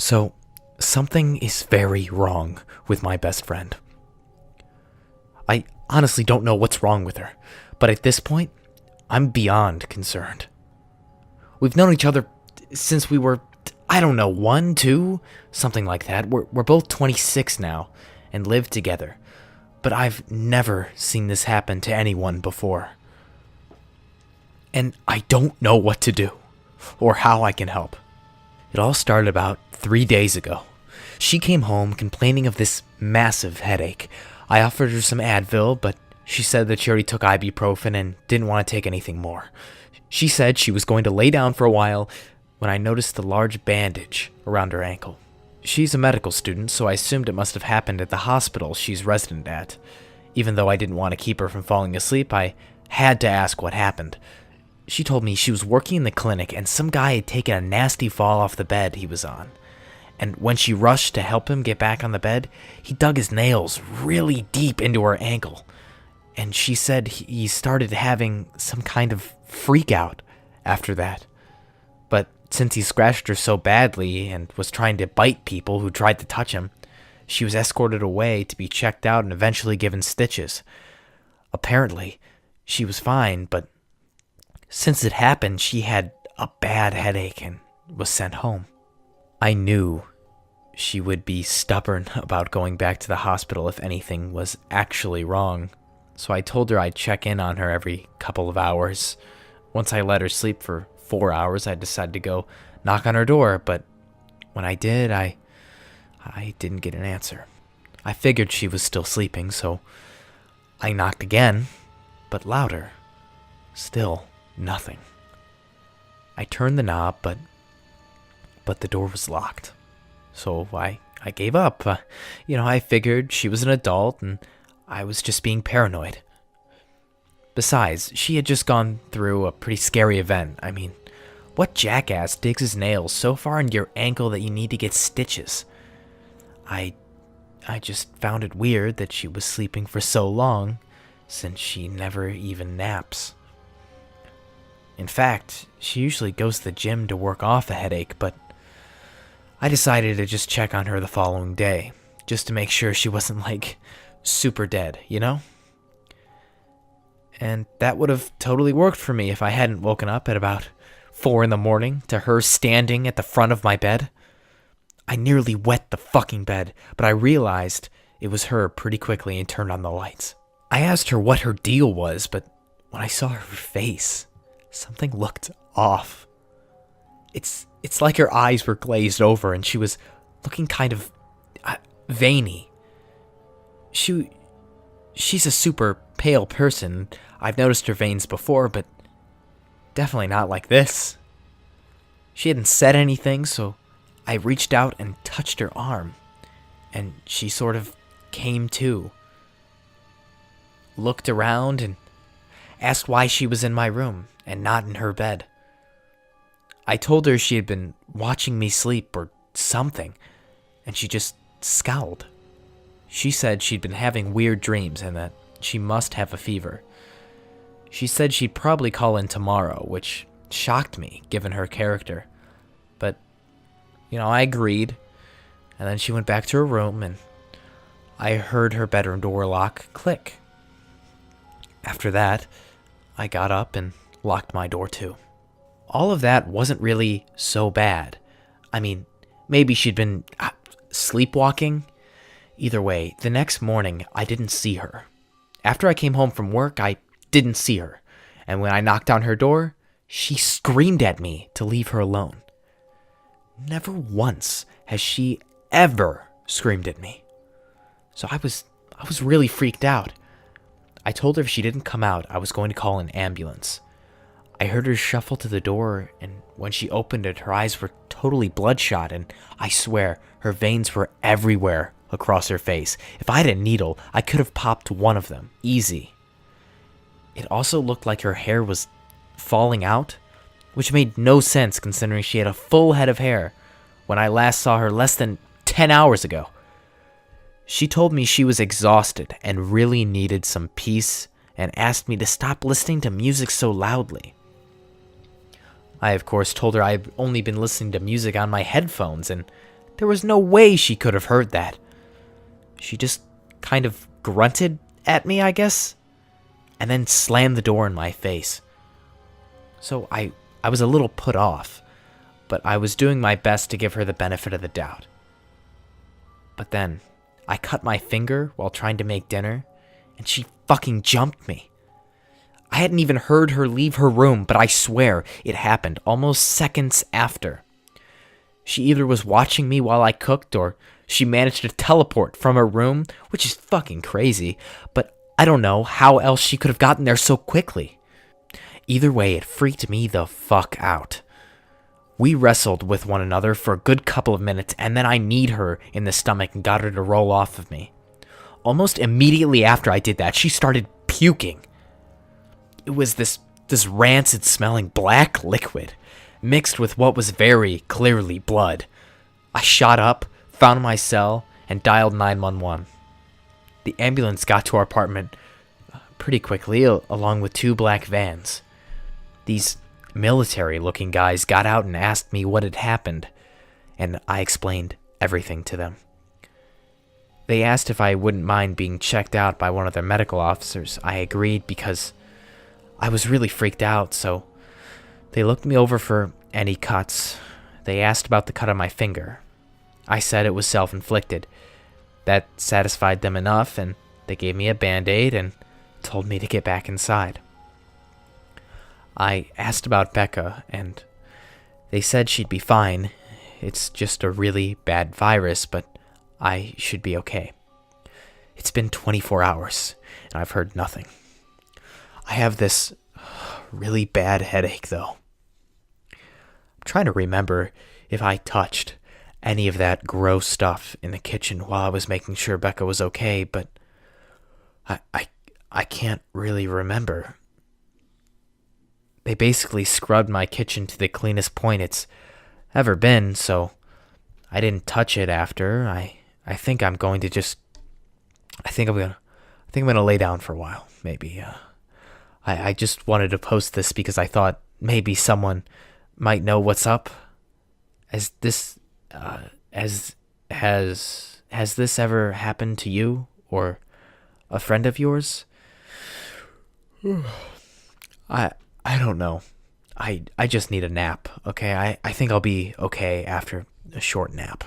So, something is very wrong with my best friend. I honestly don't know what's wrong with her, but at this point, I'm beyond concerned. We've known each other since we were, I don't know, 1, 2, something like that. We're both 26 now and live together, but I've never seen this happen to anyone before. And I don't know what to do or how I can help. It all started about 3 days ago. She came home complaining of this massive headache. I offered her some Advil, but she said that she already took ibuprofen and didn't want to take anything more. She said she was going to lay down for a while when I noticed the large bandage around her ankle. She's a medical student, so I assumed it must have happened at the hospital she's resident at. Even though I didn't want to keep her from falling asleep, I had to ask what happened. She told me she was working in the clinic and some guy had taken a nasty fall off the bed he was on. And when she rushed to help him get back on the bed, he dug his nails really deep into her ankle. And she said he started having some kind of freak out after that. But since he scratched her so badly and was trying to bite people who tried to touch him, she was escorted away to be checked out and eventually given stitches. Apparently, she was fine, but since it happened, she had a bad headache and was sent home. I knew she would be stubborn about going back to the hospital if anything was actually wrong, so I told her I'd check in on her every couple of hours. Once I let her sleep for 4 hours, I decided to go knock on her door, but when I did, I didn't get an answer. I figured she was still sleeping, so I knocked again, but louder. Still nothing. I turned the knob, but the door was locked. So I gave up. I figured she was an adult and I was just being paranoid. Besides, she had just gone through a pretty scary event. I mean, what jackass digs his nails so far into your ankle that you need to get stitches? I just found it weird that she was sleeping for so long, since she never even naps. In fact, she usually goes to the gym to work off a headache, but I decided to just check on her the following day, just to make sure she wasn't like super dead, you know? And that would have totally worked for me if I hadn't woken up at about 4 a.m. to her standing at the front of my bed. I nearly wet the fucking bed, but I realized it was her pretty quickly and turned on the lights. I asked her what her deal was, but when I saw her face, something looked off. It's like her eyes were glazed over and she was looking kind of veiny. She's a super pale person. I've noticed her veins before, but definitely not like this. She hadn't said anything, so I reached out and touched her arm, and she sort of came to. Looked around and asked why she was in my room and not in her bed. I told her she had been watching me sleep or something, and she just scowled. She said she'd been having weird dreams and that she must have a fever. She said she'd probably call in tomorrow, which shocked me given her character. But, I agreed, and then she went back to her room and I heard her bedroom door lock click. After that, I got up and locked my door too. All of that wasn't really so bad. I mean, maybe she'd been sleepwalking. Either way, the next morning, I didn't see her. After I came home from work, I didn't see her. And when I knocked on her door, she screamed at me to leave her alone. Never once has she ever screamed at me. So I was really freaked out. I told her if she didn't come out, I was going to call an ambulance. I heard her shuffle to the door, and when she opened it, her eyes were totally bloodshot, and I swear, her veins were everywhere across her face. If I had a needle, I could have popped one of them. Easy. It also looked like her hair was falling out, which made no sense considering she had a full head of hair when I last saw her less than 10 hours ago. She told me she was exhausted and really needed some peace and asked me to stop listening to music so loudly. I, of course, told her I've only been listening to music on my headphones and There was no way she could have heard that. She just kind of grunted at me, I guess, and then slammed the door in my face. So I was a little put off, but I was doing my best to give her the benefit of the doubt. But then, I cut my finger while trying to make dinner, and she fucking jumped me. I hadn't even heard her leave her room, but I swear it happened almost seconds after. She either was watching me while I cooked, or she managed to teleport from her room, which is fucking crazy, but I don't know how else she could have gotten there so quickly. Either way, it freaked me the fuck out. We wrestled with one another for a good couple of minutes, and then I kneed her in the stomach and got her to roll off of me. Almost immediately after I did that, she started puking. It was this rancid-smelling black liquid, mixed with what was very clearly blood. I shot up, found my cell, and dialed 911. The ambulance got to our apartment pretty quickly, along with 2 black vans. These military-looking guys got out and asked me what had happened, and I explained everything to them. They asked if I wouldn't mind being checked out by one of their medical officers. I agreed because I was really freaked out, so they looked me over for any cuts. They asked about the cut on my finger. I said it was self-inflicted. That satisfied them enough, and they gave me a Band-Aid and told me to get back inside. I asked about Becca, and they said she'd be fine. It's just a really bad virus, but I should be okay. It's been 24 hours, and I've heard nothing. I have this really bad headache, though. I'm trying to remember if I touched any of that gross stuff in the kitchen while I was making sure Becca was okay, but I can't really remember. They basically scrubbed my kitchen to the cleanest point it's ever been, so I didn't touch it after. I think I'm going to just I think I'm gonna lay down for a while, maybe. I just wanted to post this because I thought maybe someone might know what's up. Has this ever happened to you or a friend of yours? I don't know. I just need a nap, okay? I think I'll be okay after a short nap.